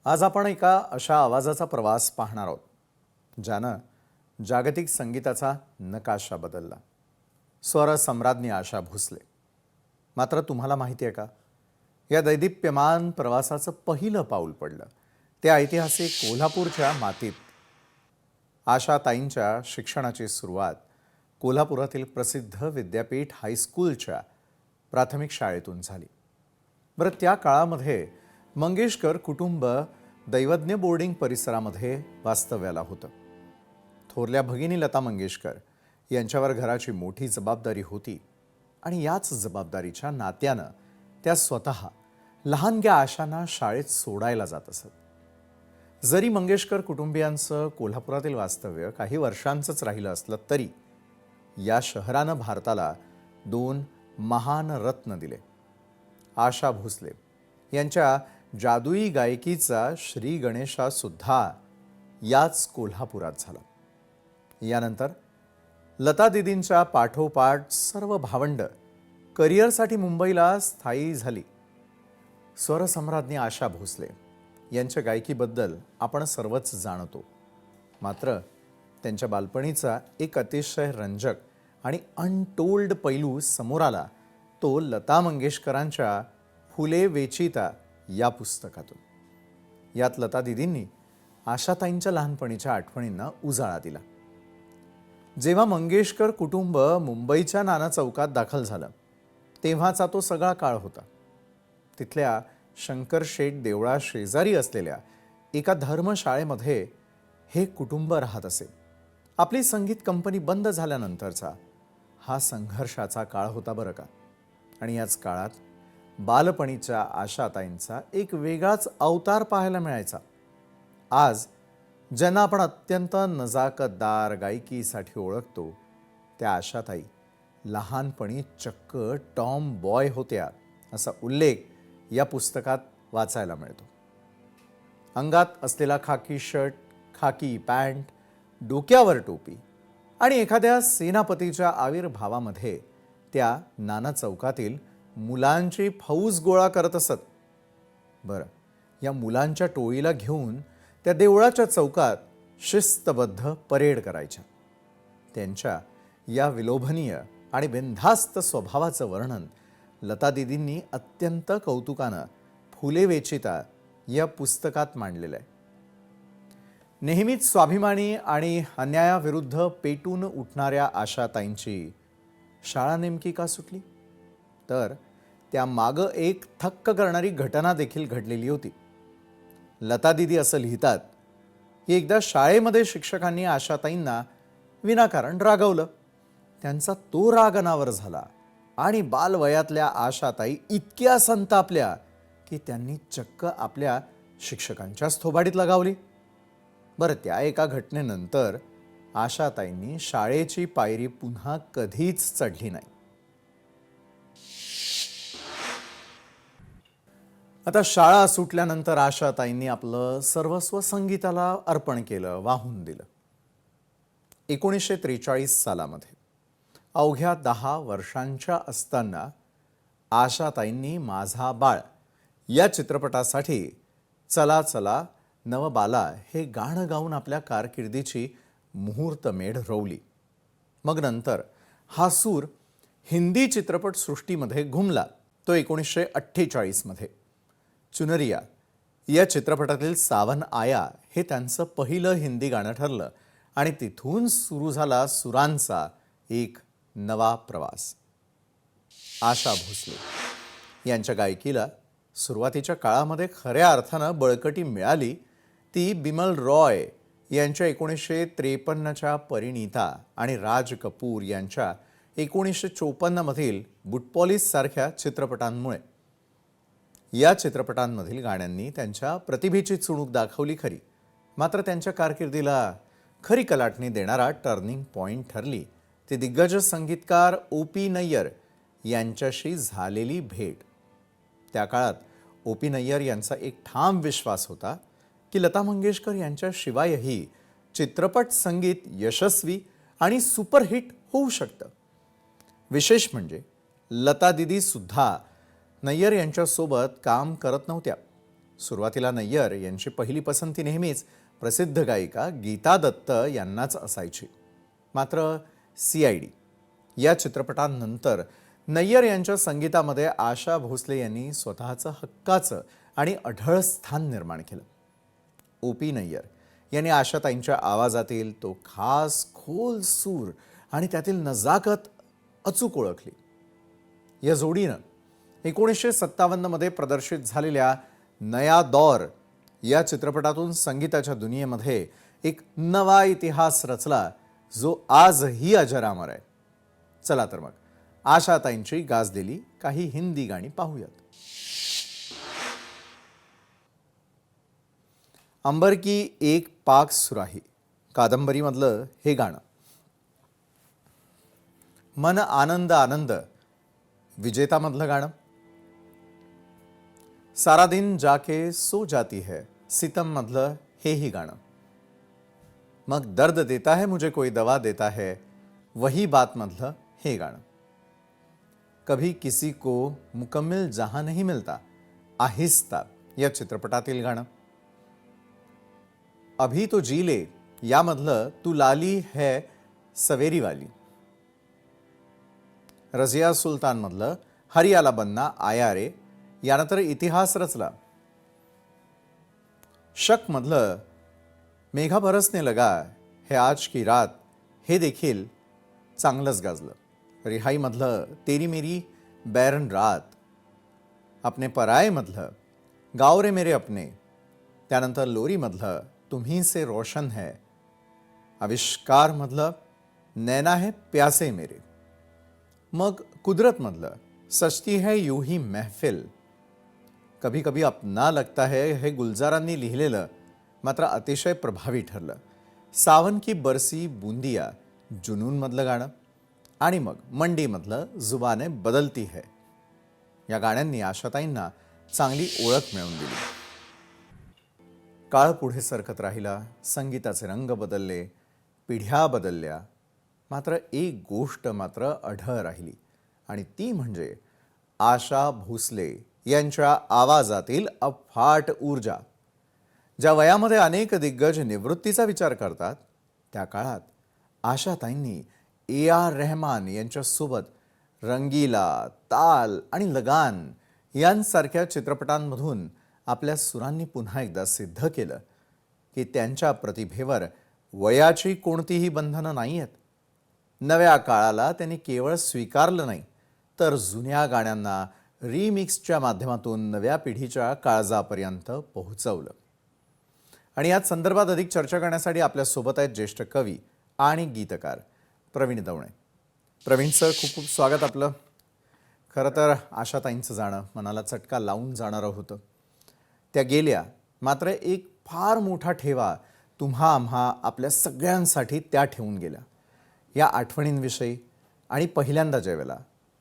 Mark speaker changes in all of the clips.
Speaker 1: आज आपण एका अशा आवाजाचा प्रवास पाहणार आहोत ज्यानं जागतिक संगीताचा नकाशा बदलला. स्वर सम्राज्ञी आशा भोसले. मात्र तुम्हाला माहिती आहे का, या दैदिप्यमान प्रवासाचं पहिलं पाऊल पडलं ते ऐतिहासिक कोल्हापूरच्या मातीत. आशाताईंच्या शिक्षणाची सुरुवात कोल्हापुरातील प्रसिद्ध विद्यापीठ हायस्कूलच्या प्राथमिक शाळेतून झाली. बरं, त्या काळामध्ये मंगेशकर कुटुंब दैवज्ञ बोर्डिंग परिसरामध्ये वास्तव्याला होतं. थोरल्या भगिनी लता मंगेशकर यांच्यावर घराची मोठी जबाबदारी होती आणि याच जबाबदारीच्या नात्यानं त्या स्वतः लहानग्या आशांना शाळेत सोडायला जात असत. जरी मंगेशकर कुटुंबियांचं कोल्हापुरातील वास्तव्य काही वर्षांचंच राहिलं असलं तरी या शहरानं भारताला 2 महान रत्न दिले. आशा भोसले यांच्या जादुई गायकीचा श्री गणेशा सुद्धा याच कोल्हापुरात झाला. यानंतर लता दीदींच्या पाठोपाठ सर्व भावंड करिअरसाठी मुंबईला स्थायी झाली. स्वरसम्राज्ञी आशा भोसले यांच्या गायकीबद्दल आपण सर्वच जाणतो. मात्र त्यांच्या बालपणीचा एक अतिशय रंजक आणि अनटोल्ड पैलू समोर आला, तो लता मंगेशकरांच्या फुले वेचिता या पुस्तकातून. यात लता दीदींनी आशाताईंच्या लहानपणीच्या आठवणींना उजाळा दिला. जेव्हा मंगेशकर कुटुंब मुंबईच्या नाना चौकात दाखल झालं तेव्हाचा तो सगळा काळ होता. तिथल्या शंकरशेठ देवळा शेजारी असलेल्या एका धर्मशाळेमध्ये हे कुटुंब राहत असे. आपली संगीत कंपनी बंद झाल्यानंतरचा हा संघर्षाचा काळ होता बरं का. आणि याच काळात बालपणीच्या आशाताईंचा एक वेगळाच अवतार पाहायला मिळायचा. आज ज्यांना आपण अत्यंत नजाकतदार गायकीसाठी ओळखतो, त्या आशाताई लहानपणी चक्क टॉम बॉय होत्या असा उल्लेख या पुस्तकात वाचायला मिळतो. अंगात असलेला खाकी शर्ट, खाकी पॅन्ट, डोक्यावर टोपी आणि एखाद्या सेनापतीच्या आविर्भावामध्ये त्या नाना चौकातील मुलांची फौज गोळा करत असत. बरं, या मुलांच्या टोळीला घेऊन त्या देवळाच्या चौकात शिस्तबद्ध परेड करायच्या. त्यांच्या या विलोभनीय आणि बिनधास्त स्वभावाचं वर्णन लता दीदींनी अत्यंत कौतुकानं फुले वेचिता या पुस्तकात मांडलेलं आहे. नेहमीच स्वाभिमानी आणि अन्यायाविरुद्ध पेटून उठणाऱ्या आशाताईंची शाळा नेमकी का सुटली, तर त्यामागं एक थक्क करणारी घटना देखील घडलेली होती. लता दीदी असं लिहितात की एकदा शाळेमध्ये शिक्षकांनी आशाताईंना विनाकारण रागवलं. त्यांचा तो राग अनावर झाला आणि बालवयातल्या आशाताई इतक्या संतापल्या की त्यांनी चक्क आपल्या शिक्षकांच्याच थोबाडीत लगावली. बरं, त्या एका घटनेनंतर आशाताईंनी शाळेची पायरी पुन्हा कधीच चढली नाही. आता शाळा सुटल्यानंतर आशाताईंनी आपलं सर्वस्व संगीताला अर्पण केलं, वाहून दिलं. 1943 सालामध्ये अवघ्या 10 वर्षांच्या असताना आशाताईंनी माझा बाळ या चित्रपटासाठी चला चला नवबाला हे गाणं गाऊन आपल्या कारकिर्दीची मुहूर्तमेढ रोवली. मग नंतर हा सूर हिंदी चित्रपटसृष्टीमध्ये घुमला, तो 1948 मध्ये. चुनरिया या चित्रपटातील सावन आया हे त्यांचं पहिलं हिंदी गाणं ठरलं आणि तिथून सुरू झाला सुरांचा एक नवा प्रवास. आशा भोसले यांच्या गायकीला सुरुवातीच्या काळामध्ये खऱ्या अर्थानं बळकटी मिळाली ती बिमल रॉय यांच्या 1953च्या परिणीता आणि राज कपूर यांच्या 1954 मधील बुटपॉलिस सारख्या चित्रपटांमुळे. या चित्रपटांमधील गाण्यांनी त्यांच्या प्रतिभेची चुणूक दाखवली खरी, मात्र त्यांच्या कारकिर्दीला खरी कलाटणी देणारा टर्निंग पॉइंट ठरली ती दिग्गज संगीतकार O.P. नय्यर यांच्याशी झालेली भेट. त्या काळात O.P. नय्यर यांचा एक ठाम विश्वास होता की लता मंगेशकर यांच्याशिवायही चित्रपट संगीत यशस्वी आणि सुपरहिट होऊ शकतं. विशेष म्हणजे लता दीदी सुद्धा नय्यर यांच्यासोबत काम करत नव्हत्या. सुरुवातीला नय्यर यांची पहिली पसंती नेहमीच प्रसिद्ध गायिका गीता दत्त यांनाच असायची. मात्र CID या चित्रपटानंतर नय्यर यांच्या संगीतामध्ये आशा भोसले यांनी स्वतःचं हक्काचं आणि अढळ स्थान निर्माण केलं. OP नय्यर यांनी आशाताईंच्या आवाजातील तो खास खोल सूर आणि त्यातील नजाकत अचूक ओळखली. या जोडीनं 1957 मध्ये प्रदर्शित झालेल्या नया दौर या चित्रपटातून संगीताच्या दुनियेमध्ये एक नवा इतिहास रचला, जो आजही अजरामर आहे. चला तर मग आशाताईंची गाजलेली काही हिंदी गाणी पाहूयात. अंबर की एक पाक सुराही कादंबरीमधलं हे गाणं. मन आनंद आनंद विजेतामधलं गाणं. सारा दिन जाके सो जाती है सितम मधलं हेही गाणं. मग दर्द देता है मुझे कोई दवा देता है वही बात मधलं हे गाणं. कभी किसी को मुकम्मिल जहां नहीं मिलता आहिस्ता या चित्रपटातील गाणं. अभी तो जी ले यामधलं तू लाली है सवेरी वाली. रजिया सुलतान मधलं हरियाला बन्ना आया रे यानंतर इतिहास रचला. शक मधलं मेघा बरसने लगा हे आज की रात हे देखील चांगलंच गाजलं. रिहाई मधलं तेरी मेरी बैरन रात. अपने पराये मधलं गाव रे मेरे अपने. त्यानंतर लोरी मधलं तुम्ही से रोशन है. आविष्कार मधलं नैना है प्यासे मेरे. मग कुदरत मधलं सजती है यूं ही महफिल. कभी कभी अपना लगता है हे गुलजारांनी लिहिलेलं मात्र अतिशय प्रभावी ठरलं. सावन की बरसी बूंदिया जुनून मधलं गाणं. आणि मग मंडी मधलं जुबाने बदलती है. या गाण्यांनी आशाताईंना चांगली ओळख मिळवून दिली. काळ पुढे सरकत राहिला, संगीताचे रंग बदलले, पिढ्या बदलल्या, मात्र एक गोष्ट मात्र अढळ राहिली आणि ती म्हणजे आशा भोसले यांच्या आवाजातील अफाट ऊर्जा. ज्या वयामध्ये अनेक दिग्गज निवृत्तीचा विचार करतात त्या काळात आशाताईंनी AR रहमान यांच्यासोबत रंगीला, ताल आणि लगान यांसारख्या चित्रपटांमधून आपल्या सुरांनी पुन्हा एकदा सिद्ध केलं की त्यांच्या प्रतिभेवर वयाची कोणतीही बंधनं नाही आहेत. नव्या काळाला त्यांनी केवळ स्वीकारलं नाही तर जुन्या गाण्यांना रिमिक्सच्या माध्यमातून नव्या पिढीच्या काळजापर्यंत पोहोचवलं. आणि याच संदर्भात अधिक चर्चा करण्यासाठी आपल्यासोबत आहेत ज्येष्ठ कवी आणि गीतकार प्रवीण दवणे. प्रवीण सर, खूप खूप स्वागत आपलं. खरं तर आशाताईंचं जाणं मनाला चटका लावून जाणारं होतं. त्या गेल्या, मात्र एक फार मोठा ठेवा तुम्हा आम्हा आपल्या सगळ्यांसाठी त्या ठेवून गेल्या. या आठवणींविषयी आणि पहिल्यांदा ज्यावेळेला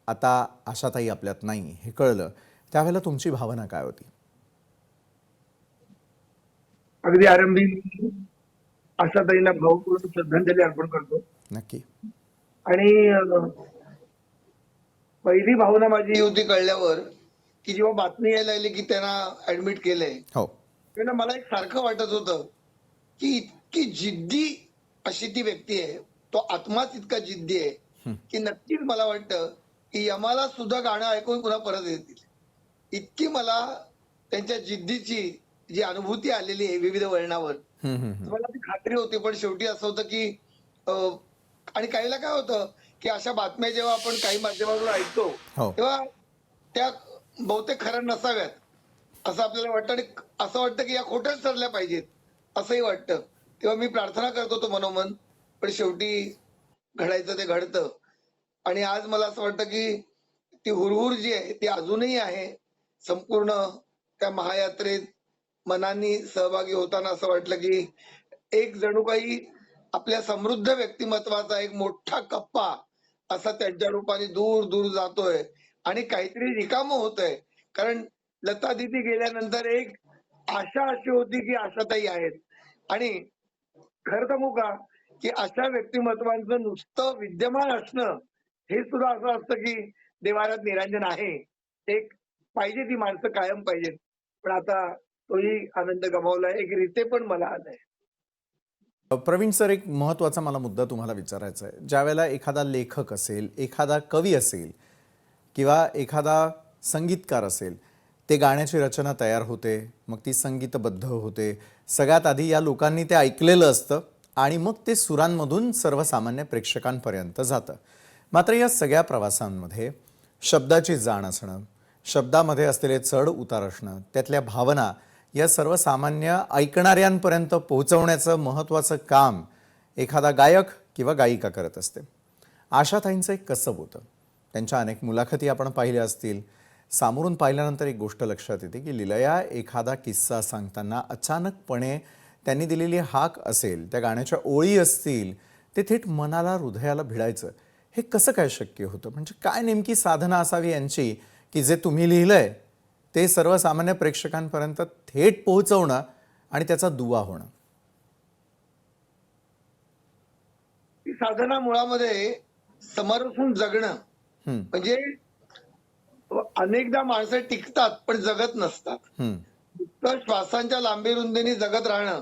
Speaker 1: आता आशाताई आपल्यात नाही हे कळलं त्यावेळेला तुमची भावना काय होती?
Speaker 2: अगदी आरंभी आशाताईंना भावपूर्ण श्रद्धांजली अर्पण करतो.
Speaker 1: नक्की.
Speaker 2: आणि पहिली भावना माझी होती कळल्यावर की जेव्हा बातमी यायला लागली की त्यांना ऍडमिट केलंय,
Speaker 1: हो,
Speaker 2: तेव्हा मला एक सारखं वाटत होतं की इतकी जिद्दी अशी ती व्यक्ती आहे, तो आत्माच इतका जिद्दी आहे की नक्कीच मला वाटतं की यमाला सुद्धा गाणं ऐकून पुन्हा परत येतील. इतकी मला त्यांच्या जिद्दीची जी अनुभूती आलेली आहे विविध वळणावर, मला ती खात्री होती. पण शेवटी असं होतं की आणि काहीला काय होतं की अशा बातम्या जेव्हा आपण काही माध्यमातून ऐकतो तेव्हा त्या बहुतेक खऱ्या नसाव्यात असं आपल्याला वाटतं आणि असं वाटतं की या खोट्याच ठरल्या पाहिजेत असंही वाटतं. तेव्हा मी प्रार्थना करत होतो मनोमन, पण शेवटी घडायचं ते घडतं. आणि आज मला असं वाटतं की ती हुरहुर जी आहे ती अजूनही आहे. संपूर्ण त्या महायात्रेत मनाने सहभागी होताना असं वाटलं की एक जणू काही आपल्या समृद्ध व्यक्तिमत्वाचा एक मोठा कप्पा असा त्यांच्या रूपाने दूर दूर जातोय आणि काहीतरी रिकामं होतंय. कारण लता दीदी गेल्यानंतर एक आशा अशी होती की आशाताई आहेत. आणि खरं सांगू का की अशा व्यक्तिमत्वांचं नुसतं विद्यमान असणं हे सुद्धा असं असतं की देवारात निरांजन आहे. एक पाहिजे ती माणसं कायम पाहिजेत. पण आता तोही आनंद गमावला. एक रीते पण मला आलाय.
Speaker 1: प्रवीण सर, एक महत्त्वाचा मला मुद्दा तुम्हाला विचारायचा आहे. ज्यावेळेला एखादा लेखक असेल, एखादा कवी असेल किंवा एखादा संगीतकार असेल, ते गाण्याची रचना तयार होते, मग ती संगीतबद्ध होते. सगळ्यात आधी या लोकांनी ते ऐकलेलं असतं आणि मग ते सुरांमधून सर्वसामान्य प्रेक्षकांपर्यंत जातं. मात्र या सगळ्या प्रवासांमध्ये शब्दाची जाण असणं, शब्दामध्ये असलेले चढ उतार असणं, त्यातल्या भावना या सर्वसामान्य ऐकणाऱ्यांपर्यंत पोहोचवण्याचं महत्त्वाचं काम एखादा गायक किंवा गायिका करत असते. आशाताईंचं एक कसब होतं. त्यांच्या अनेक मुलाखती आपण पाहिल्या असतील. सामोरून पाहिल्यानंतर एक गोष्ट लक्षात येते की लीलया एखादा किस्सा सांगताना अचानकपणे त्यांनी दिलेली हाक असेल, त्या गाण्याच्या ओळी असतील, ते थेट मनाला, हृदयाला भिडायचं. हे कसं काय शक्य होतं? म्हणजे काय नेमकी साधना असावी यांची की जे तुम्ही लिहिलंय ते सर्वसामान्य प्रेक्षकांपर्यंत थेट पोहोचवणं आणि त्याचा दुवा होणं?
Speaker 2: ती साधना मुळामध्ये समरसून जगणं.
Speaker 1: हम्म,
Speaker 2: म्हणजे अनेकदा माणसं टिकतात पण जगत नसतात.
Speaker 1: हम्म,
Speaker 2: तर श्वासांच्या लांबी रुंदीने जगत राहणं.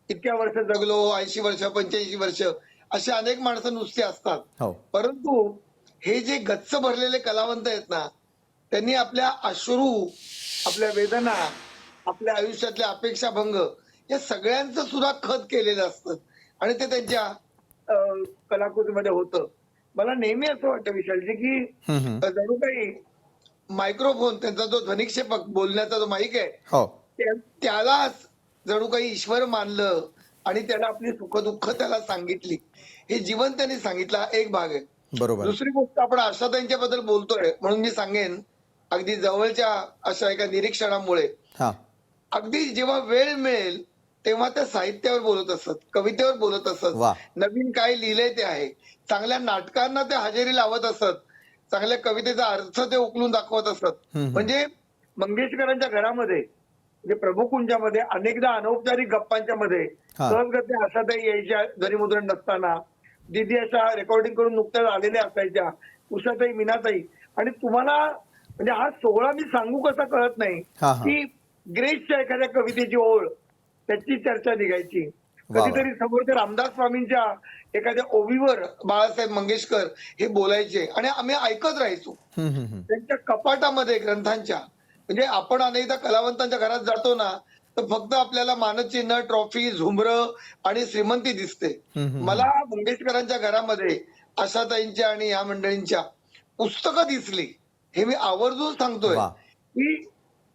Speaker 2: इतक्या वर्ष जगलो, 80 वर्ष, 85 वर्ष, असे अनेक माणसं नुसती असतात.
Speaker 1: हो,
Speaker 2: परंतु हे जे गच्च भरलेले कलावंत आहेत ना, त्यांनी आपल्या अश्रू, आपल्या वेदना, आपल्या आयुष्यातल्या अपेक्षाभंग या सगळ्यांचं सुद्धा खत केलेलं असतं आणि ते त्यांच्या कलाकृतीमध्ये होतं. मला नेहमी असं वाटतं विशालजी की
Speaker 1: हम्म, हम्म,
Speaker 2: जणू काही मायक्रोफोन, त्यांचा जो ध्वनिक्षेपक, बोलण्याचा जो माईक आहे,
Speaker 1: हो,
Speaker 2: त्यालाच जणू काही ईश्वर मानलं आणि त्याला आपली सुखदुःख त्याला सांगितली. हे जीवन त्यांनी सांगितला एक भाग आहे.
Speaker 1: बरोबर.
Speaker 2: दुसरी गोष्ट, आपण आशाताईंच्याबद्दल बोलतोय म्हणून मी सांगेन, अगदी जवळच्या अशा एका निरीक्षणामुळे
Speaker 1: हा,
Speaker 2: अगदी जेव्हा वेळ मिळेल तेव्हा त्या साहित्यावर बोलत असत, कवितेवर बोलत असत,
Speaker 1: वा,
Speaker 2: नवीन काय लिहिलंय ते आहे, चांगल्या नाटकांना ते हजेरी लावत असत, चांगल्या कवितेचा अर्थ ते उकलून दाखवत असत.
Speaker 1: हम्म,
Speaker 2: म्हणजे मंगेशकरांच्या घरामध्ये, म्हणजे प्रभुकुंजामध्ये अनेकदा अनौपचारिक गप्पांच्या मध्ये
Speaker 1: हा,
Speaker 2: सहजगत्या आशाताई यायच्या ध्वनिमुद्रण नसताना, दीदी अशा रेकॉर्डिंग करून नुकत्याच आलेल्या असायच्या, उषाताई, मीनाताई. आणि तुम्हाला म्हणजे हा सोहळा मी सांगू कसा कळत नाही
Speaker 1: हा, हा,
Speaker 2: की ग्रेसच्या एखाद्या कवितेची ओळ, त्याची चर्चा निघायची.
Speaker 1: वा, वा,
Speaker 2: कधीतरी समोर ते रामदास स्वामींच्या एखाद्या ओवीवर बाळासाहेब मंगेशकर हे बोलायचे आणि आम्ही ऐकत राहायचो.
Speaker 1: हम्म, हम्म, हम्म,
Speaker 2: त्यांच्या कपाटामध्ये ग्रंथांच्या, म्हणजे आपण अनेकदा कलावंतांच्या घरात जातो ना, तर फक्त आपल्याला मानचिन्ह, ट्रॉफी, झुंबरं आणि श्रीमंती दिसते.
Speaker 1: हम्म, हम्म,
Speaker 2: मला मंगेशकरांच्या घरामध्ये आशाताईंच्या आणि या मंडळींच्या पुस्तकं दिसली. हे मी आवर्जून सांगतोय
Speaker 1: वा,
Speaker 2: की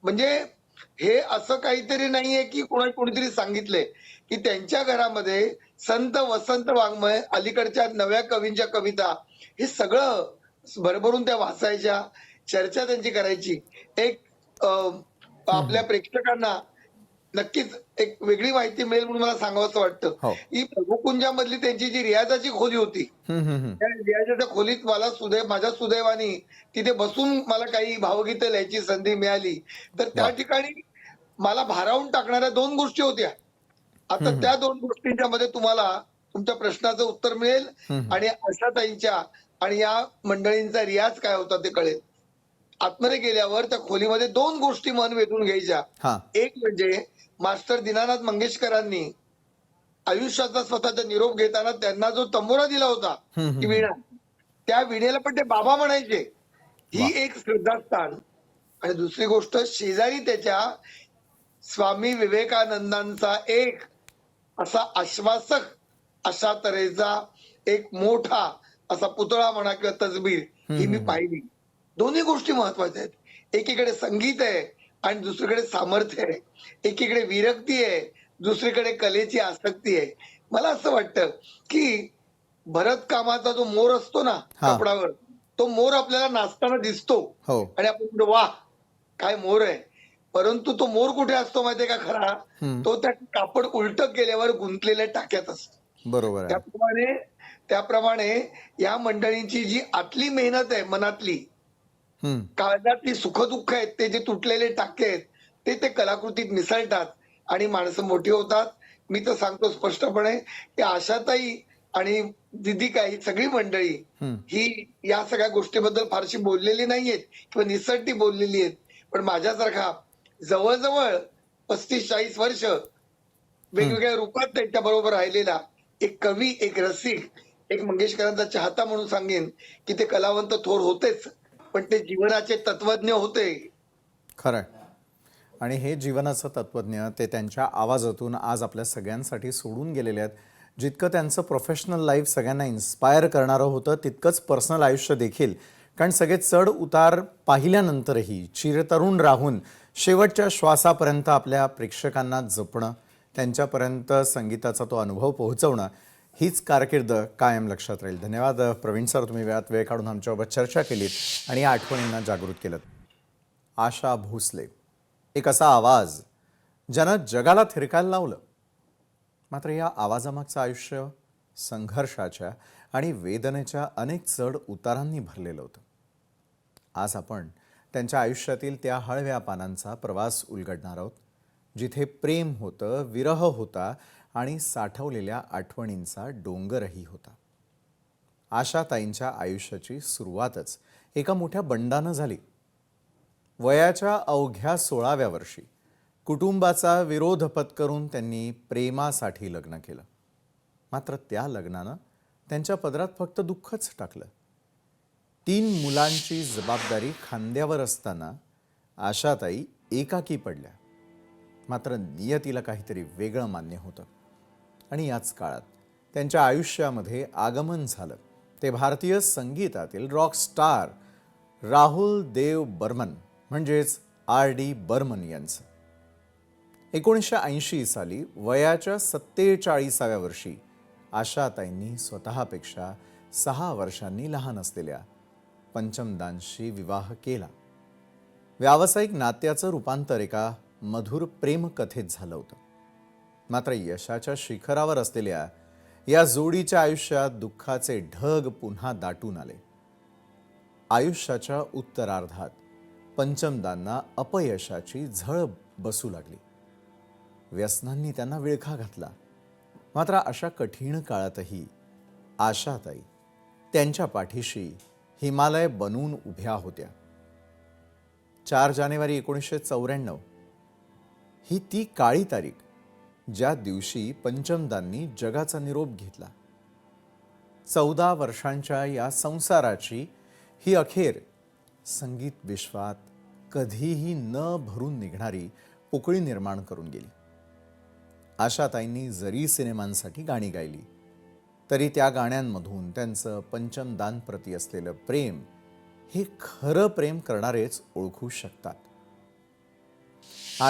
Speaker 2: म्हणजे हे असं काहीतरी नाहीये की कोणीतरी सांगितलंय, की त्यांच्या घरामध्ये संत वसंत वाङ्मय, अलीकडच्या नव्या कवींच्या कविता, हे सगळं भरभरून त्या वाचायच्या, चर्चा त्यांची करायची. एक आपल्या प्रेक्षकांना नक्कीच एक वेगळी माहिती मिळेल म्हणून मला सांगावंसं वाटतं,
Speaker 1: हो,
Speaker 2: की प्रभुकुंजामधली त्यांची जी रियाजाची खोली होती,
Speaker 1: हम्म, हम्म, हम्म,
Speaker 2: त्या रियाजाच्या खोलीत मला माझ्या सुदैवाने तिथे बसून मला काही भावगीतं लिहायची संधी मिळाली. तर त्या
Speaker 1: वा,
Speaker 2: ठिकाणी मला भारावून टाकणाऱ्या 2 गोष्टी होत्या. आता
Speaker 1: हम्म,
Speaker 2: त्या 2 गोष्टींच्या मध्ये तुम्हाला तुमच्या प्रश्नाचं उत्तर मिळेल
Speaker 1: हम्म,
Speaker 2: आणि आशाताईंच्या आणि या मंडळींचा रियाज काय होता ते कळेल. आतमध्ये गेल्यावर त्या खोलीमध्ये 2 गोष्टी मन वेधून घ्यायच्या.
Speaker 1: हा,
Speaker 2: एक म्हणजे मास्टर दीनानाथ मंगेशकरांनी आयुष्याचा स्वतःचा निरोप घेताना त्यांना जो तंबोरा दिला होता,
Speaker 1: हम्म,
Speaker 2: ती
Speaker 1: हम्म,
Speaker 2: वीणा, त्या वीणेला पण ते बाबा म्हणायचे.
Speaker 1: वा,
Speaker 2: ही एक श्रद्धास्थान. आणि दुसरी गोष्ट, शेजारी त्याच्या स्वामी विवेकानंदांचा एक असा आश्वासक अशा तऱ्हेचा एक मोठा असा पुतळा म्हणा किंवा तसबीर,
Speaker 1: हम्म,
Speaker 2: ही मी
Speaker 1: हम्म,
Speaker 2: पाहिली. दोन्ही गोष्टी महत्वाच्या आहेत. एकीकडे संगीत आहे आणि दुसरीकडे सामर्थ्य आहे. एकीकडे विरक्ती आहे, दुसरीकडे कलेची आसक्ती आहे. मला असं वाटतं की भरत कामाचा जो मोर असतो ना
Speaker 1: हा,
Speaker 2: कपडावर, तो मोर आपल्याला नाचताना दिसतो
Speaker 1: हो,
Speaker 2: आणि आपण म्हणतो वाह काय मोर आहे. परंतु तो मोर कुठे असतो माहितीये का खरा?
Speaker 1: हम्म,
Speaker 2: तो त्या कापड उलट केल्यावर गुंतलेल्या टाक्यात असतो.
Speaker 1: बरोबर आहे.
Speaker 2: त्याप्रमाणे त्याप्रमाणे या मंडळींची जी आतली मेहनत आहे, मनातली,
Speaker 1: हम्म,
Speaker 2: काळजातली सुखदुःख आहेत, ते जे तुटलेले टाके आहेत, ते ते कलाकृतीत मिसळतात आणि माणसं मोठी होतात. मी तर सांगतो स्पष्टपणे की आशाताई आणि दिदी काय, ही सगळी मंडळी
Speaker 1: हम्म,
Speaker 2: ही या सगळ्या गोष्टीबद्दल फारशी बोललेली नाहीयेत किंवा निसटती बोललेली आहेत. पण माझ्यासारखा जवळजवळ 35-40 वर्ष वेगवेगळ्या रूपात त्यांच्या बरोबर राहिलेला एक कवी, एक रसिक, एक मंगेशकरांचा चाहता म्हणून सांगेन की ते कलावंत थोर होतेच, पण ते जीवनाचे तत्वज्ञ होते.
Speaker 1: खरंय. आणि हे जीवनाचं तत्त्वज्ञ ते त्यांच्या आवाजातून आज आपल्या सगळ्यांसाठी सोडून गेलेले आहेत. जितकं त्यांचं प्रोफेशनल लाईफ सगळ्यांना इन्स्पायर करणारं होतं, तितकंच पर्सनल आयुष्य देखील. कारण सगळे चढ उतार पाहिल्यानंतरही चिरतरुण राहून शेवटच्या श्वासापर्यंत आपल्या प्रेक्षकांना जपणं, त्यांच्यापर्यंत संगीताचा तो अनुभव पोहोचवणं, हीच कारकीर्द कायम लक्षात राहील. धन्यवाद प्रवीण सर, तुम्ही वेळात वेळ काढून आमच्यासोबत चर्चा केलीत आणि या आठवणींना जागृत केलं. आशा भोसले, एक असा आवाज ज्यानं जगाला थिरकायला लावलं. मात्र या आवाजामागचं आयुष्य संघर्षाच्या आणि वेदनेच्या अनेक चढ उतारांनी भरलेलं होतं. आज आपण त्यांच्या आयुष्यातील त्या हळव्या पानांचा प्रवास उलगडणार आहोत, जिथे प्रेम होतं, विरह होता आणि साठवलेल्या आठवणींचा डोंगरही होता. आशाताईंच्या आयुष्याची सुरुवातच एका मोठ्या बंडानं झाली. वयाच्या अवघ्या 16व्या वर्षी कुटुंबाचा विरोध पत्करून त्यांनी प्रेमासाठी लग्न केलं. मात्र त्या लग्नानं त्यांच्या पदरात फक्त दुःखच टाकलं. 3 मुलांची जबाबदारी खांद्यावर असताना आशाताई एकाकी पडल्या. मात्र नियतीला काहीतरी वेगळं मान्य होतं आणि याच काळात त्यांच्या आयुष्यामध्ये आगमन झालं ते भारतीय संगीतातील रॉक स्टार राहुल देव बर्मन म्हणजेच R.D. बर्मन यांचं. 1980 साली वयाच्या 47व्या वर्षी आशाताईंनी स्वतःपेक्षा 6 वर्षांनी लहान असलेल्या पंचमदांशी विवाह केला. व्यावसायिक नात्याचं रूपांतर एका मधुर प्रेमकथेत झालं होतं. मात्र यशाच्या शिखरावर असलेल्या या जोडीच्या आयुष्यात दुःखाचे ढग पुन्हा दाटून आले. आयुष्याच्या उत्तरार्धात पंचमदांना अपयशाची झळ बसू लागली. व्यसनांनी त्यांना विळखा घातला. मात्र अशा कठीण काळातही आशाताई त्यांच्या पाठीशी हिमालय बनून उभ्या होत्या. 4 जानेवारी 1994 ही ती काळी तारीख, ज्या दिवशी पंचमदांनी जगाचा निरोप घेतला. 14 वर्षांच्या या संसाराची ही अखेर संगीत विश्वात कधीही न भरून निघणारी पोकळी निर्माण करून गेली. आशाताईंनी जरी सिनेमांसाठी गाणी गायली, तरी त्या गाण्यांमधून त्यांचं पंचमदांप्रती असलेलं प्रेम हे खरं प्रेम करणारेच ओळखू शकतात.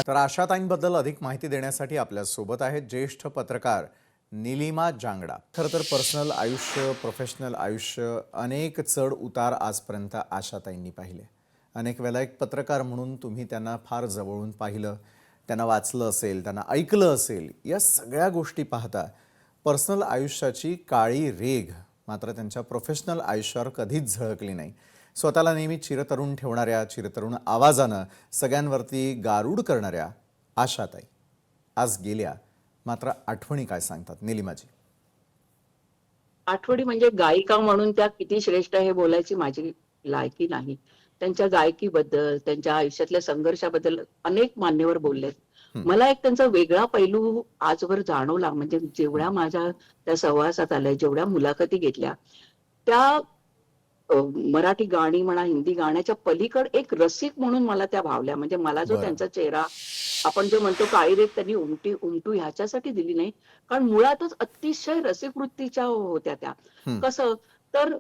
Speaker 1: तर आशाताईंबद्दल अधिक माहिती देण्यासाठी आपल्यासोबत आहेत ज्येष्ठ पत्रकार निलिमा जांगडा. खरं तर पर्सनल आयुष्य, प्रोफेशनल आयुष्य, अनेक चढ उतार आजपर्यंत आशाताईंनी पाहिले. अनेक वेळेला एक पत्रकार म्हणून तुम्ही त्यांना फार जवळून पाहिलं, त्यांना वाचलं असेल, त्यांना ऐकलं असेल. या सगळ्या गोष्टी पाहता पर्सनल आयुष्याची काळी रेघ मात्र त्यांच्या प्रोफेशनल आयुष्यावर कधीच झळकली नाही. स्वतःला नेहमी चिरतरुण ठेवणाऱ्या, चिरतरुण आवाजानं सगळ्यांवरती गारूड करणाऱ्या आशाताई आज गेल्या. मात्र आठवणी काय सांगतात निलिमाजी?
Speaker 3: आठवणी म्हणजे गायिका म्हणून त्या किती श्रेष्ठ हे बोलायची माझी लायकी नाही. त्यांच्या गायकीबद्दल, त्यांच्या आयुष्यातल्या संघर्षाबद्दल अनेक मान्यवर बोललेत. मला एक त्यांचा वेगळा पैलू आजवर जाणवला. म्हणजे जेवढ्या माझ्या त्या सहवासात आल्या, जेवढ्या मुलाखती घेतल्या, त्या मराठी गाणी म्हणा, हिंदी गाण्याच्या पलीकड एक रसिक म्हणून मला त्या भावल्या. म्हणजे मला जो
Speaker 1: बरं.
Speaker 3: त्यांचा चेहरा, आपण जो म्हणतो काळी रेख त्यांनी उमटू ह्याच्यासाठी दिली नाही, कारण मुळातच अतिशय रसिक वृत्तीच्या होत्या त्या. कसं तर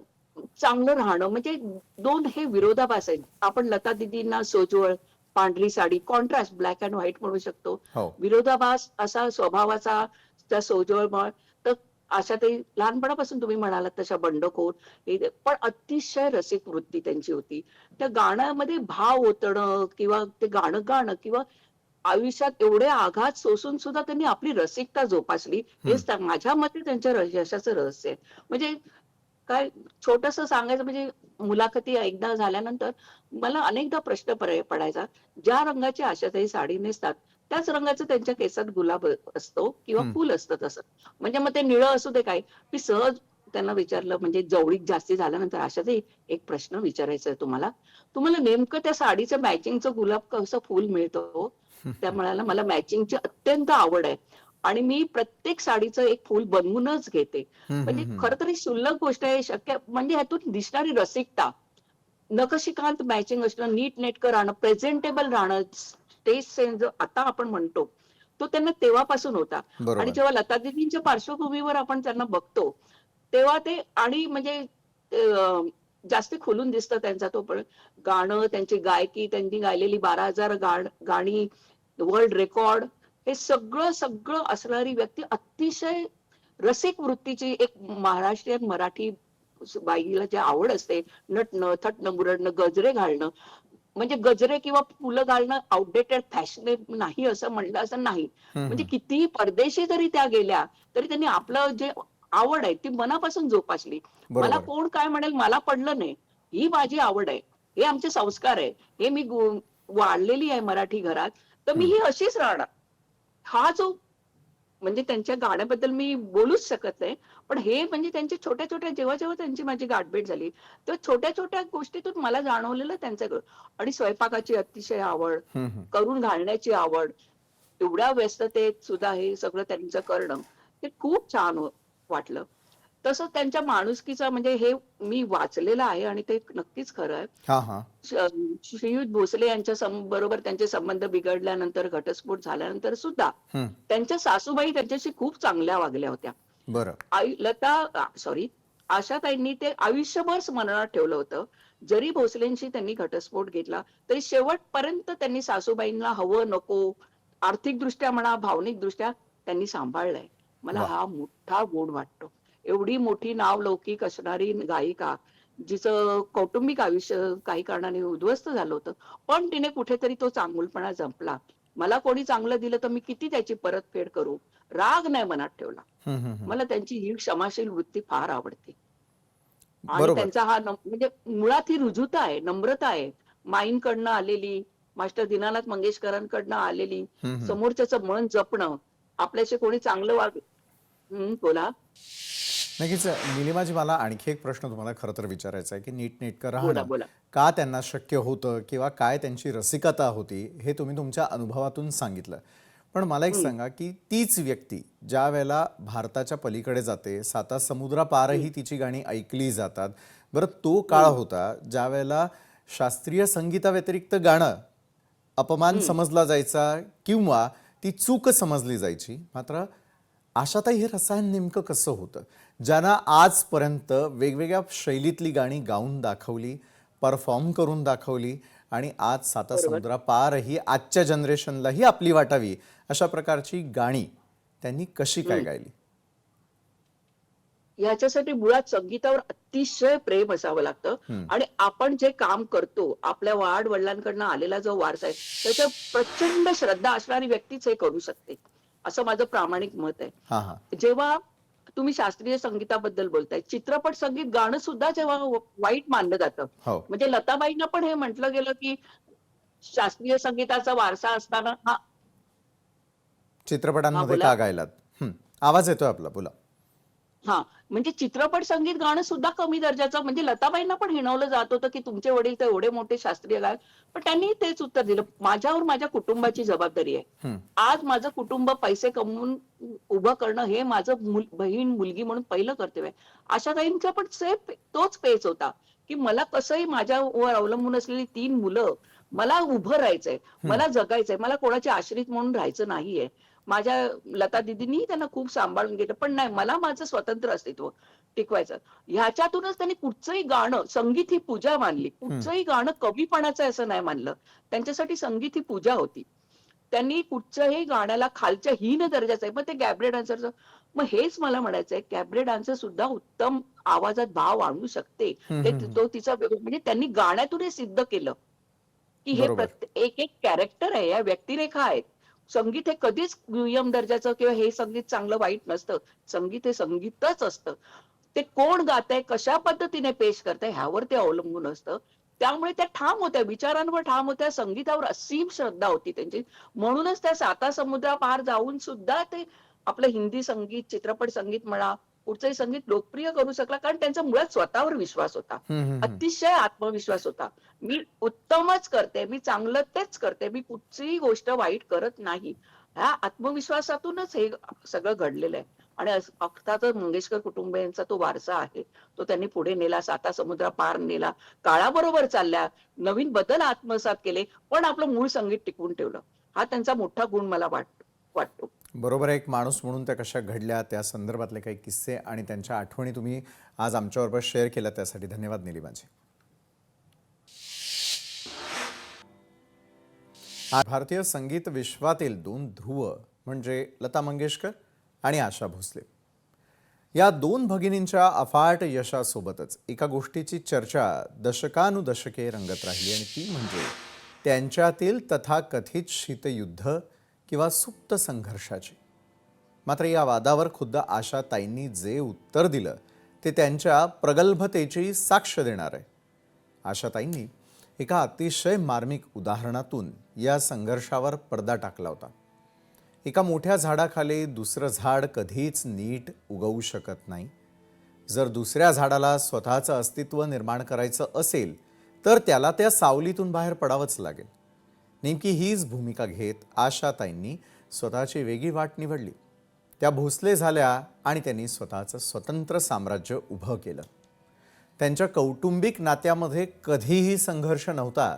Speaker 3: चांगलं राहणं म्हणजे 2 हे विरोधाभास आहेत. आपण लता दीदींना सोज्वळ, पांढरी sari, contrast, black and white म्हणू शकतो.
Speaker 1: हो.
Speaker 3: विरोधाभास असा स्वभावाचा, त्या सोज्वळ. तर अशा ते लहानपणापासून तुम्ही म्हणालात तशा बंडखोर, पण अतिशय रसिक वृत्ती त्यांची होती. त्या गाण्यामध्ये भाव ओतणं किंवा ते गाणं गाणं किंवा आयुष्यात एवढे आघात सोसून सुद्धा त्यांनी आपली रसिकता जोपासली. हेच माझ्या मते त्यांच्या यशाचं रहस्य आहे. म्हणजे काय छोटंसं सांगायचं म्हणजे मुलाखती एकदा झाल्यानंतर मला अनेकदा प्रश्न पडायचा, ज्या रंगाची आशाताई साडी नेसतात त्याच रंगाचं त्यांच्या केसात गुलाब असतो किंवा फुल असतं तसं. म्हणजे मग ते निळं असू दे काय. मी सहज त्यांना विचारलं, म्हणजे जवळीक जास्ती झाल्यानंतर, आशाताई एक प्रश्न विचारायचा आहे तुम्हाला. तुम्हाला नेमकं त्या साडीचं मॅचिंगचं गुलाब कसं फुल मिळतं हो? त्या म्हणाल्या मला मॅचिंगची अत्यंत आवड आहे आणि मी प्रत्येक साडीचं एक फूल बनवूनच घेते.
Speaker 1: हम्म,
Speaker 3: म्हणजे
Speaker 1: हम्म, हम्म.
Speaker 3: खरं तर ही क्षुल्लक गोष्ट आहे, शक्य म्हणजे ह्यातून दिसणारी रसिकता, नखशिखांत मॅचिंग असणं, नीट नेटकं राहणं, प्रेझेंटेबल राहणं, स्टेज सेन्स जो आता आपण म्हणतो, तो त्यांना तेव्हापासून होता. आणि
Speaker 1: बरोबर.
Speaker 3: जेव्हा लता दीदींच्या पार्श्वभूमीवर आपण त्यांना बघतो, तेव्हा ते आणि म्हणजे जास्ती खुलून दिसतं त्यांचा तो पण गाणं, त्यांची गायकी, त्यांनी गायलेली 12,000 गाणी, वर्ल्ड रेकॉर्ड, हे सगळं सगळं असणारी व्यक्ती, अतिशय रसिक वृत्तीची एक महाराष्ट्रीयन मराठी बाईला जी आवड असते, नटणं, थटणं, मुरडणं, गजरे घालणं, म्हणजे गजरे किंवा फुलं घालणं आउटडेटेड फॅशन नाही असं म्हणलं असं नाही.
Speaker 1: हम्म,
Speaker 3: म्हणजे
Speaker 1: हम्म.
Speaker 3: कितीही परदेशी जरी त्या गेल्या, तरी त्यांनी आपलं जे आवड आहे ती मनापासून जोपासली. मला
Speaker 1: बरोबर.
Speaker 3: कोण काय म्हणेल मला पडलं नाही. ही माझी आवड आहे. हे आमचे संस्कार आहे. हे मी वाढलेली आहे मराठी घरात, तर मी
Speaker 1: हम्म.
Speaker 3: ही अशीच राहणार. हा जो म्हणजे त्यांच्या गाण्याबद्दल मी बोलूच शकत नाही. पण हे म्हणजे त्यांच्या छोट्या-छोट्या जेव्हा-जेव्हा त्यांची माझी गाठभेट झाली, तेव्हा छोट्या-छोट्या गोष्टीतून मला जाणवलेलं त्यांचं. आणि स्वयंपाकाची अतिशय आवड,
Speaker 1: हम्म, हम्म.
Speaker 3: करून घालण्याची आवड, एवढ्या व्यस्ततेत सुद्धा हे सगळं त्यांचं करणं, ते खूप छान वाटलं. तसं त्यांच्या माणुसकीचं म्हणजे हे मी वाचलेलं आहे आणि ते नक्कीच खरं आहे.
Speaker 1: हा हा.
Speaker 3: श्रीयुत भोसले यांच्या बरोबर त्यांचे संबंध बिघडल्यानंतर, घटस्फोट झाल्यानंतर सुद्धा
Speaker 1: हम्म.
Speaker 3: त्यांच्या सासूबाई त्यांच्याशी खूप चांगल्या वागल्या होत्या.
Speaker 1: बरं.
Speaker 3: सॉरी, आशाताईंनी ते आयुष्यभर स्मरणात ठेवलं होतं. जरी भोसलेंशी त्यांनी घटस्फोट घेतला, तरी शेवटपर्यंत त्यांनी सासूबाईंना हवं नको, आर्थिकदृष्ट्या म्हणा, भावनिकदृष्ट्या त्यांनी सांभाळलंय. मला
Speaker 1: वा.
Speaker 3: हा मोठा गुण वाटतो. एवढी मोठी नावलौकिक असणारी गायिका, जिचं कौटुंबिक आयुष्य काही कारणाने उद्ध्वस्त झालं होतं, पण तिने कुठेतरी तो चांगुलपणा जपला. मला कोणी चांगलं दिलं तर मी किती त्याची परतफेड करू, राग नाही मनात ठेवला.
Speaker 1: हम्म, हम्म, हम्म.
Speaker 3: मला त्यांची ही क्षमाशील वृत्ती फार आवडते. आणि
Speaker 1: बरोबर.
Speaker 3: त्यांचा हा म्हणजे मुळात ही रुजुता आहे, नम्रता आहे. माईंकडनं आलेली, मास्टर दीनानाथ मंगेशकरांकडनं आलेली,
Speaker 1: हम्म, हम्म.
Speaker 3: समोरच्याचं मन जपणं, आपल्याशी कोणी चांगलं बोला.
Speaker 1: नक्कीच. निलिमाजी, मला आणखी एक प्रश्न तुम्हाला खरं तर विचारायचा आहे की नीटनेटकं
Speaker 3: बोला,
Speaker 1: राहणं
Speaker 3: बोला.
Speaker 1: का त्यांना शक्य होतं किंवा काय त्यांची रसिकता होती हे तुम्ही तुमच्या अनुभवातून सांगितलं. पण मला एक
Speaker 3: हं,
Speaker 1: सांगा की तीच व्यक्ती ज्या वेळेला भारताच्या पलीकडे जाते, साता
Speaker 3: हं,
Speaker 1: समुद्रापारही तिची गाणी ऐकली जातात. बरं, तो काळ
Speaker 3: हं,
Speaker 1: होता ज्या वेळेला शास्त्रीय संगीताव्यतिरिक्त गाणं अपमान
Speaker 3: हं.
Speaker 1: समजला जायचा किंवा ती चूक समजली जायची. मात्र आशाताई, हे रसायन नेमकं कसं होतं ज्यांना आजपर्यंत वेगवेगळ्या शैलीतली गाणी गाऊन दाखवली, परफॉर्म करून दाखवली आणि आज साता
Speaker 3: बरोबर.
Speaker 1: समुद्रापारही आजच्या जनरेशनलाही आपली वाटावी अशा प्रकारची गाणी त्यांनी कशी काय
Speaker 3: हं.
Speaker 1: गायली?
Speaker 3: ह्याच्यासाठी मुळात संगीतावर अतिशय प्रेम असावं लागतं.
Speaker 1: हम्म.
Speaker 3: आणि आपण जे काम करतो, आपल्या वडिलांकडनं आलेला जो वारसा आहे, त्याच्यावर प्रचंड श्रद्धा असणारी व्यक्तीच हे करू शकते, असं माझं प्रामाणिक मत आहे.
Speaker 1: हा हा.
Speaker 3: जेव्हा तुम्ही शास्त्रीय संगीताबद्दल बोलताय, चित्रपट संगीत गाणं सुद्धा जेव्हा वाईट मानलं जातं,
Speaker 1: हो.
Speaker 3: म्हणजे लताबाईंना पण हे म्हटलं गेलं की शास्त्रीय संगीताचा वारसा असताना हा. हा,
Speaker 1: चित्रपटांमध्ये
Speaker 3: बोला.
Speaker 1: का गायलात? आवाज येतोय आपला, बोला.
Speaker 3: हां, म्हणजे चित्रपट संगीत गाणं सुद्धा कमी दर्जाचं, म्हणजे लताबाईंना पण हिणवलं जात होतं, की तुमचे वडील तर एवढे मोठे शास्त्रीय गायक. पण त्यांनी तेच उत्तर दिलं, माझ्यावर माझ्या कुटुंबाची जबाबदारी आहे.
Speaker 1: हम्म.
Speaker 3: आज माझं कुटुंब पैसे कमवून उभं करणं हे माझं बहीण, मुलगी म्हणून पहिलं कर्तव्य आहे. आशाताईंचा पण तोच पेच होता, की मला कसंही माझ्यावर अवलंबून असलेली 3 मुलं, मला उभं राहायचंय,
Speaker 1: हम्म.
Speaker 3: मला जगायचंय, मला कोणाच्या आश्रित म्हणून राहायचं नाहीये. माझ्या लता दीदींनी त्यांना खूप सांभाळून घेतलं. पण नाही, मला माझं स्वतंत्र अस्तित्व टिकवायचं. ह्याच्यातूनच त्यांनी कुठचंही गाणं, संगीत ही पूजा मानली.
Speaker 1: हम्म.
Speaker 3: कुठचंही गाणं कमीपणाचं आहे असं नाही मानलं. त्यांच्यासाठी संगीत ही पूजा होती. त्यांनी कुठच्याही गाण्याला खालच्या हीन दर्जाचं आहे. मग ते कॅबरे डान्सरचं, मग हेच मला म्हणायचंय, कॅबरे डान्सर सुद्धा उत्तम आवाजात भाव आणू शकते.
Speaker 1: हम्म.
Speaker 3: ते
Speaker 1: हम्म.
Speaker 3: तो तिचा म्हणजे त्यांनी गाण्यातून हे सिद्ध केलं, की हे
Speaker 1: बरोबर.
Speaker 3: एक एक कॅरेक्टर आहे, या व्यक्तिरेखा आहेत. संगीत हे कधीच दुय्यम दर्जाचं किंवा हे संगीत चांगलं वाईट नसतं. संगीत हे संगीतच असतं. ते कोण गातंय, कशा पद्धतीने पेश करतंय ह्यावर ते अवलंबून असतं. त्यामुळे त्या ठाम होत्या, विचारांवर ठाम होत्या, संगीतावर असीम श्रद्धा होती त्यांची. म्हणूनच त्या साता समुद्रापार जाऊन सुद्धा ते आपलं हिंदी संगीत, चित्रपट संगीत म्हणा, पुढचंही संगीत लोकप्रिय करू शकला, कारण त्यांचा मुळात स्वतःवर विश्वास होता.
Speaker 1: हम्म, हम्म, हम्म.
Speaker 3: अतिशय आत्मविश्वास होता. मी उत्तमच करते, मी चांगलं तेच करते, मी कुठचीही गोष्ट वाईट करत नाही. ह्या आत्मविश्वासातूनच हे सगळं घडलेलं आहे. आणि अर्थातच मंगेशकर कुटुंबियांचा तो वारसा आहे. तो त्यांनी पुढे नेला, साता समुद्र पार नेला, काळाबरोबर चालल्या, नवीन बदल आत्मसात केले, पण आपलं मूळ संगीत टिकवून ठेवलं. हा त्यांचा मोठा गुण मला वाटतो.
Speaker 1: बरोबर आहे. एक माणूस म्हणून त्या कशा घडल्या त्या संदर्भातले काही किस्से आणि त्यांच्या आठवणी तुम्ही आज आमच्याबरोबर शेअर केल्या, त्यासाठी धन्यवाद निलिमाजी. आज भारतीय संगीत विश्वातील दोन ध्रुव म्हणजे लता मंगेशकर आणि आशा भोसले, या दोन भगिनींच्या अफाट यशासोबतच एका गोष्टीची चर्चा दशकानुदशके रंगत राहिली, आणि ती म्हणजे त्यांच्यातील तथाकथित शीतयुद्ध किंवा सुप्त संघर्षाची. मात्र या वादावर खुद्द आशाताईंनी जे उत्तर दिलं ते त्यांच्या प्रगल्भतेची साक्ष देणार आहे. आशाताईंनी एका अतिशय मार्मिक उदाहरणातून या संघर्षावर पडदा टाकला होता. एका मोठ्या झाडाखाली दुसरं झाड कधीच नीट उगवू शकत नाही. जर दुसऱ्या झाडाला स्वतःचं अस्तित्व निर्माण करायचं असेल तर त्याला त्या सावलीतून बाहेर पडावंच लागेल. नेमकी हीच भूमिका घेत आशाताईंनी स्वतःची वेगळी वाट निवडली. त्या भोसले झाल्या आणि त्यांनी स्वतःचं स्वतंत्र साम्राज्य उभं केलं. त्यांच्या कौटुंबिक नात्यामध्ये कधीही संघर्ष नव्हता.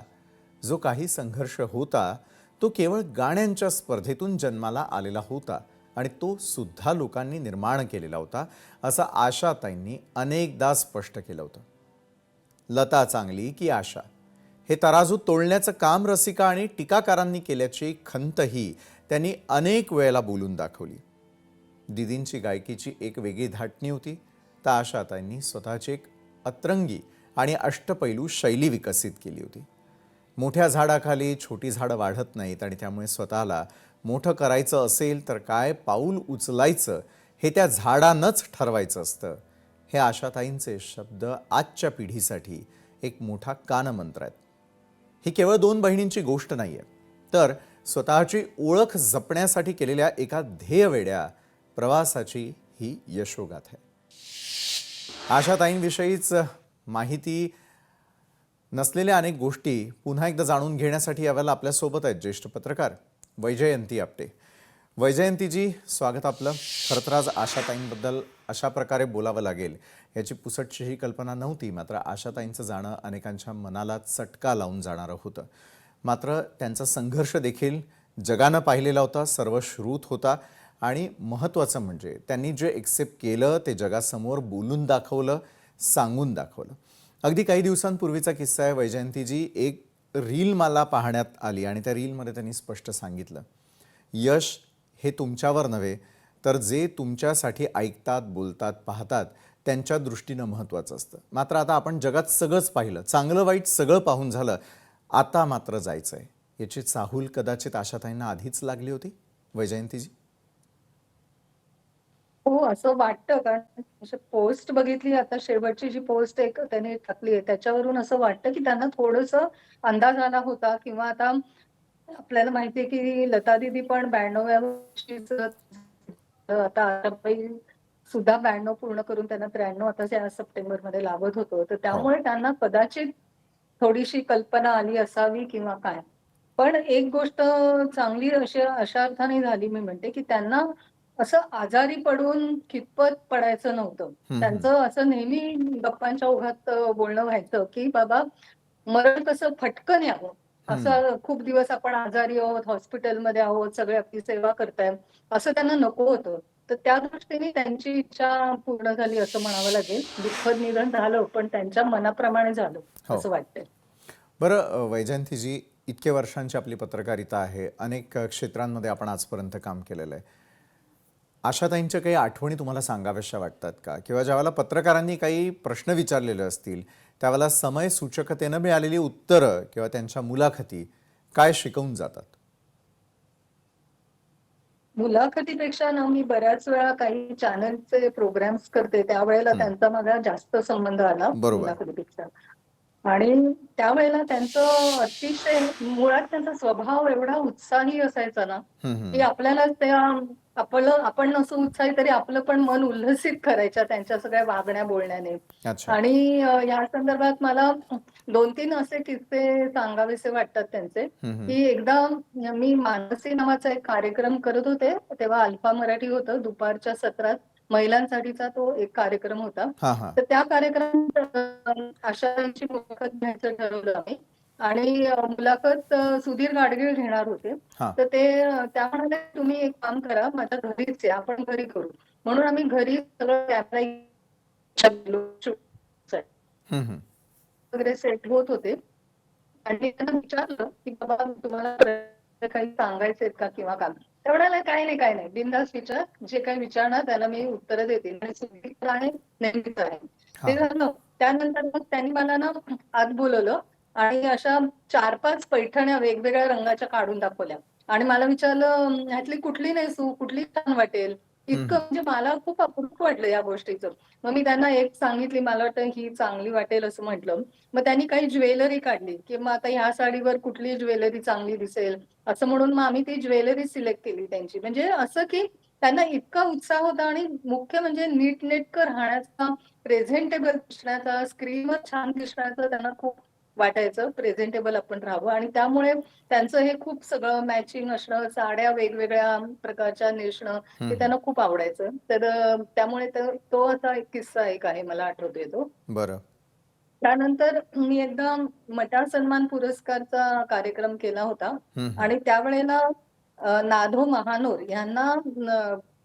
Speaker 1: जो काही संघर्ष होता तो केवळ गाण्यांच्या स्पर्धेतून जन्माला आलेला होता, आणि तो सुद्धा लोकांनी निर्माण केलेला होता, असं आशाताईंनी अनेकदा स्पष्ट केलं होतं. लता चांगली की आशा, हे तराजू तोलण्याचं काम रसिका आणि टीकाकारांनी केल्याची खंतही त्यांनी अनेक वेळेला बोलून दाखवली. दीदींची गायकीची एक वेगळी धाटणी होती, तर आशाताईंनी स्वतःची एक अतरंगी आणि अष्टपैलू शैली विकसित केली होती. मोठ्या झाडाखाली छोटी झाडं वाढत नाहीत, आणि त्यामुळे स्वतःला मोठं करायचं असेल तर काय पाऊल उचलायचं हे त्या झाडानंच ठरवायचं असतं. हे आशाताईंचे शब्द आजच्या पिढीसाठी एक मोठा कानमंत्र आहेत. ही केवळ दोन बहिणींची गोष्ट नाही आहे, तर स्वतःची ओळख जपण्यासाठी केलेल्या एका ध्येयवेड्या प्रवासाची ही यशोगाथा आहे. आशाताईंविषयीच माहिती नसलेल्या अनेक गोष्टी पुन्हा एकदा जाणून घेण्यासाठी यावेळेला आपल्यासोबत आहेत ज्येष्ठ पत्रकार वैजयंती आपटे. वैजयंतीजी, स्वागत आपलं. खरं तर आज आशाताईंबद्दल अशा प्रकारे बोलावं लागेल याची पुसटशीही कल्पना नव्हती. मात्र आशाताईंचं जाणं अनेकांच्या मनाला चटका लावून जाणारं होतं. मात्र त्यांचा संघर्ष देखील जगानं पाहिलेला होता, सर्वश्रुत होता, आणि महत्त्वाचं म्हणजे त्यांनी जे एक्सेप्ट केलं ते जगासमोर बोलून दाखवलं, सांगून दाखवलं. अगदी काही दिवसांपूर्वीचा किस्सा आहे वैजयंतीजी. एक रील मला पाहण्यात आली आणि त्या रीलमध्ये त्यांनी स्पष्ट सांगितलं, यश हे तुमच्यावर नव्हे तर जे तुमच्यासाठी ऐकतात, बोलतात, पाहतात त्यांच्या दृष्टीनं महत्त्वाचं असतं. मात्र आता आपण जगात सगळंच पाहिलं, चांगलं वाईट सगळं पाहून झालं, आता मात्र जायचं आहे. याची चाहूल कदाचित आशाताईंना आधीच लागली होती. वैजयंतीजी,
Speaker 4: हो, असं वाटतं. कारण पोस्ट बघितली आता, शेवटची जी पोस्ट एक त्याने टाकली आहे त्याच्यावरून असं वाटतं की त्यांना थोडंसं अंदाज आला होता. किंवा आता आपल्याला माहितीये की लता दीदी पण 92व्या वर्षीच, आता आशाबाई सुद्धा 92 पूर्ण करून त्यांना 93 आता या सप्टेंबरमध्ये लागत होतं. तर त्यामुळे त्यांना कदाचित थोडीशी कल्पना आली असावी किंवा काय. पण एक गोष्ट चांगली अशा अर्थाने झाली, मी म्हणते की त्यांना असं आजारी पडून कितपत पडायचं नव्हतं. त्यांचं असं नेहमी गप्पांच्या ओघात बोलणं व्हायचं की बाबा, मरण कसं फटकन यावं. असं खूप दिवस आपण आजारी आहोत, हॉस्पिटलमध्ये आहोत, सगळे आपली सेवा करताय, असं त्यांना नको होतं. तर त्या दृष्टीने त्यांची इच्छा पूर्ण झाली असं म्हणावं लागेल. दुःखद निधन झालं पण त्यांच्या मनाप्रमाणे झालं असं वाटतंय.
Speaker 1: बरं वैजयंतीजी, इतके वर्षांची आपली पत्रकारिता आहे, अनेक क्षेत्रांमध्ये आपण आजपर्यंत काम केलेलं आहे. आशाताईंच्या काही आठवणी तुम्हाला सांगाव्याशा वाटतात का? किंवा ज्यावेळेला पत्रकारांनी काही प्रश्न विचारलेले असतील त्यावेळेला समय सूचकतेनं मिळालेली उत्तरं किंवा त्यांच्या मुलाखती काय शिकवून जातात?
Speaker 4: मुलाखतीपेक्षा ना, मी बऱ्याच वेळा काही चॅनलचे प्रोग्राम्स करते, त्यावेळेला त्यांचा माझा जास्त संबंध आला मुलाखतीपेक्षा. आणि त्यावेळेला त्यांचं अतिशय, मुळात त्यांचा स्वभाव एवढा उत्साही असायचा ना की आपल्याला त्या आपण नसू उत्साही तरी आपलं पण मन उल्हसित करायच्या त्यांच्या सगळ्या वागण्या बोलण्याने.
Speaker 1: अच्छा.
Speaker 4: आणि या संदर्भात मला 2-3 असे किस्से सांगावेसे वाटतात त्यांचे,
Speaker 1: हं, हं.
Speaker 4: की एकदा मी मानसी नावाचा एक कार्यक्रम करत होते. तेव्हा अल्फा मराठी होतं. दुपारच्या सत्रात महिलांसाठीचा तो एक कार्यक्रम होता.
Speaker 1: हां, हां.
Speaker 4: तर त्या कार्यक्रमात आशाताईंची मुलाखत घ्यायचं ठरवलं आम्ही आणि मुलाखत सुधीर गाडगीळ घेणार होते.
Speaker 1: हां.
Speaker 4: तर ते त्या म्हणाल्या, "तुम्ही एक काम करा, माझ्या घरीच या, आपण घरी करू." म्हणून आम्ही घरी सगळं कॅमेरा
Speaker 1: हं, हं.
Speaker 4: वगैरे सेट होत होते आणि त्यांना विचारलं, की "बाबा तुम्हाला काही सांगायचंय का किंवा काय?" ते म्हणाले, "काही नाही, काही नाही. बिनधास्त विचार. जे काही विचारणार त्याला मी उत्तरं देते आणि सुदीर आहे, नेहमीच आहे." ते
Speaker 1: हां.
Speaker 4: झालं. त्यानंतर मग त्यांनी मला ना आत बोलावलं आणि अशा 4-5 पैठण्या वेगवेगळ्या रंगाच्या काढून दाखवल्या आणि मला विचारलं, "ह्यातली कुठली नेसू? कुठली छान वाटेल?"
Speaker 1: हं,
Speaker 4: इतकं
Speaker 1: हं.
Speaker 4: म्हणजे मला खूप अप्रूप वाटलं या गोष्टीचं. मग मी त्यांना एक सांगितली, मला वाटतं ही चांगली वाटेल असं म्हटलं. मग त्यांनी काही ज्वेलरी काढली, की मग आता ह्या साडीवर कुठली ज्वेलरी चांगली दिसेल, असं म्हणून मग आम्ही ती ज्वेलरी सिलेक्ट केली त्यांची. म्हणजे असं की त्यांना इतका उत्साह होता आणि मुख्य म्हणजे नीटनेटकं राहण्याचा, प्रेझेंटेबल दिसण्याचा, स्क्रीनवर छान दिसण्याचं त्यांना खूप वाटायचं. प्रेझेंटेबल आपण राहावं आणि त्यामुळे त्यांचं हे खूप सगळं मॅचिंग असणं, साड्या वेगवेगळ्या प्रकारच्या नेसणं,
Speaker 1: हं,
Speaker 4: हे
Speaker 1: हं.
Speaker 4: त्यांना खूप आवडायचं. तर त्यामुळे तो असा एक किस्सा एक आहे मला आठवतोय तो.
Speaker 1: बरं.
Speaker 4: त्यानंतर मी एकदा मटार सन्मान पुरस्कारचा कार्यक्रम केला होता
Speaker 1: हं, हं.
Speaker 4: आणि त्यावेळेला नाधो महानोर यांना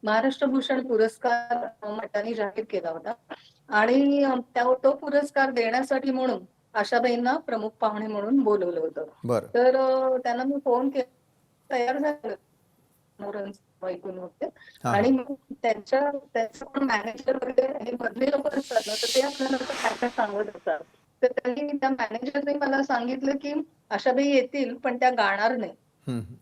Speaker 4: महाराष्ट्र भूषण पुरस्कार मटाने जाहीर केला होता आणि तो पुरस्कार देण्यासाठी म्हणून आशाबाईंना प्रमुख पाहुणे म्हणून बोलवलं होतं.
Speaker 1: बरं.
Speaker 4: तर त्यांना मी फोन केला, तयार झालं. मनोरंजन ऐकून होते
Speaker 1: हां,
Speaker 4: आणि
Speaker 1: हां.
Speaker 4: मग त्यांचं पण मॅनेजर वगैरे हे मधले लोक असतात ना, तर ते आपल्याला असं काय-काय सांगत असतात. तर त्यांनी त्या मॅनेजरने मला सांगितलं, की आशाबाई येतील, पण त्या गाणार नाही.
Speaker 1: हं, हं.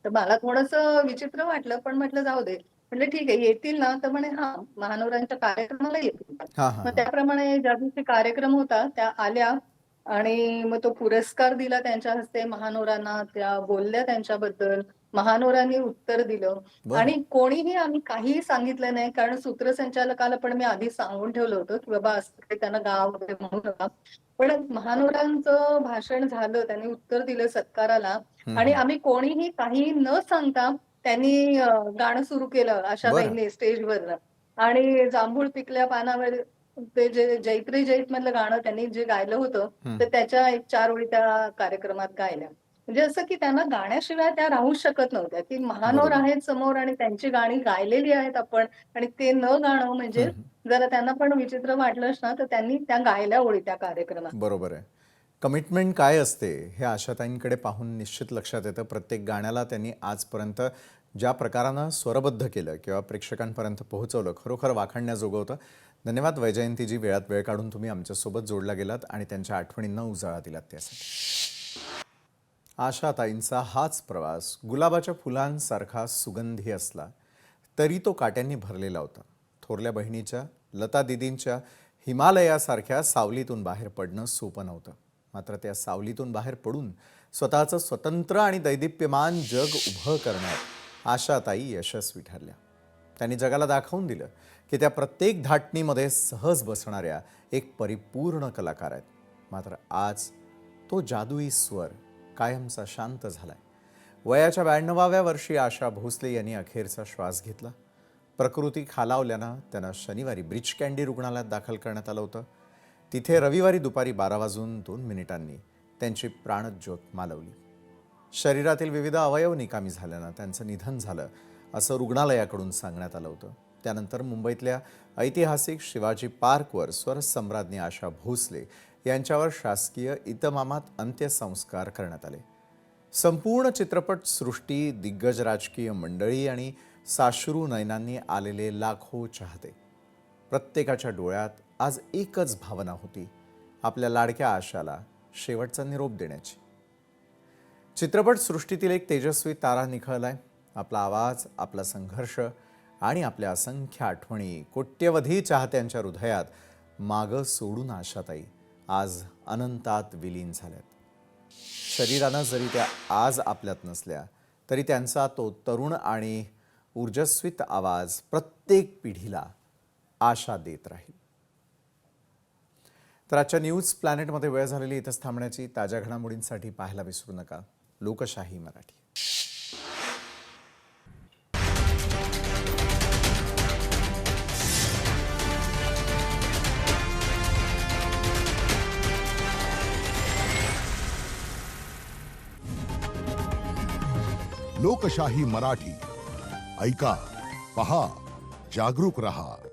Speaker 4: तर मला थोडंसं विचित्र वाटलं, पण म्हटलं जाऊ दे. म्हटलं ठीक आहे, येतील ना? तर म्हणे हां, महानवरांच्या कार्यक्रमाला येतील.
Speaker 1: हां, हां,
Speaker 4: मग
Speaker 1: हां.
Speaker 4: त्याप्रमाणे ज्या दिवशी कार्यक्रम होता, त्या आल्या आणि मग तो पुरस्कार दिला त्यांच्या हस्ते महानवरांना. त्या बोलल्या त्यांच्याबद्दल. महानवरांनी उत्तर दिलं
Speaker 1: बरं.
Speaker 4: आणि कोणीही आम्ही काहीही सांगितलं नाही, कारण सूत्रसंचालकाला पण मी आधीच सांगून ठेवलं होतं, की बाबा असं काही त्यांना गाव वगैरे म्हणू नका. पण महानवरांचं भाषण झालं, त्यांनी उत्तर दिलं सत्काराला
Speaker 1: हं,
Speaker 4: आणि
Speaker 1: हं.
Speaker 4: आम्ही कोणीही काही न सांगता त्यांनी गाणं सुरू केलं
Speaker 1: बरं.
Speaker 4: आशाताईंनी स्टेजवरनं आणि जांभूळ पिकल्या पानावर ते जे जैत रे जैत मधलं गाणं त्यांनी जे गायलं होतं,
Speaker 1: हं.
Speaker 4: तर त्याच्या एक 4 ओळी त्या कार्यक्रमात गायल्या. म्हणजे असं की त्यांना गाण्याशिवाय त्या राहूच शकत नव्हत्या, की महानोर
Speaker 1: बरोबर.
Speaker 4: आहेत समोर आणि त्यांची गाणी गायलेली आहेत आपण आणि ते न गाणं म्हणजे
Speaker 1: हं, हं.
Speaker 4: जरा त्यांना पण विचित्र वाटलंच ना, तर त्यांनी त्या गायल्या ओळी त्या कार्यक्रमात.
Speaker 1: बरोबर आहे. कमिटमेंट काय असते हे आशाताईंकडे पाहून निश्चित लक्षात येतं. प्रत्येक गाण्याला त्यांनी आजपर्यंत ज्या प्रकारानं स्वरबद्ध केलं किंवा प्रेक्षकांपर्यंत पोहोचवलं, खरोखर वाखाणण्याजोगं होतं. धन्यवाद वैजयंतीजी, वेळात वेळ काढून तुम्ही आमच्यासोबत जोडला गेलात आणि त्यांच्या आठवणींना उजाळा दिलात त्यासाठी. आशाताईंचा हाच प्रवास गुलाबाच्या फुलांसारखा सुगंधी असला तरी तो काट्यांनी भरलेला होता. थोरल्या बहिणीच्या, लता दिदींच्या हिमालयासारख्या सावलीतून बाहेर पडणं सोपं नव्हतं. मात्र त्या सावलीतून बाहेर पडून स्वतःचं स्वतंत्र आणि दैदिप्यमान जग उभं करण्यात आशाताई यशस्वी ठरल्या. त्यांनी जगाला दाखवून दिलं की त्या प्रत्येक धाटणीमध्ये सहज बसणाऱ्या एक परिपूर्ण कलाकार आहेत. मात्र आज तो जादुई स्वर कायमचा शांत झालाय. वयाच्या 92व्या वर्षी आशा भोसले यांनी अखेरचा श्वास घेतला. प्रकृती खालावल्यानं त्यांना शनिवारी ब्रीच कँडी रुग्णालयात दाखल करण्यात आलं होतं. तिथे रविवारी दुपारी 12:02 त्यांची प्राणज्योत मालवली. शरीरातील विविध अवयव निकामी झाल्यानं त्यांचं निधन झालं असं रुग्णालयाकडून सांगण्यात आलं होतं. त्यानंतर मुंबईतल्या ऐतिहासिक शिवाजी पार्कवर स्वरसम्राज्ञी आशा भोसले यांच्यावर शासकीय इतमामात अंत्यसंस्कार करण्यात आले. संपूर्ण चित्रपटसृष्टी, दिग्गज राजकीय मंडळी आणि साश्रू नयनांनी आलेले लाखो चाहते, प्रत्येकाच्या डोळ्यात आज एकच भावना होती, आपल्या लाडक्या आशाला शेवटचा निरोप देण्याची. चित्रपटसृष्टीतील एक तेजस्वी तारा निखळलाय. आपला आवाज, आपला संघर्ष आणि आपल्या असंख्य आठवणी कोट्यवधी चाहत्यांच्या हृदयात मागं सोडून आशाताई आज अनंतात विलीन झाल्यात. शरीरानं जरी त्या आज आपल्यात नसल्या तरी त्यांचा तो तरुण आणि ऊर्जस्वित आवाज प्रत्येक पिढीला आशा देत राहील. तर आजच्या न्यूज प्लॅनेटमध्ये वेळ झालेली इथंच थांबण्याची. ताज्या घडामोडींसाठी पाहायला विसरू नका लोकशाही मराठी.
Speaker 5: लोकशाही मराठी. ऐका, पहा, जागरूक रहा.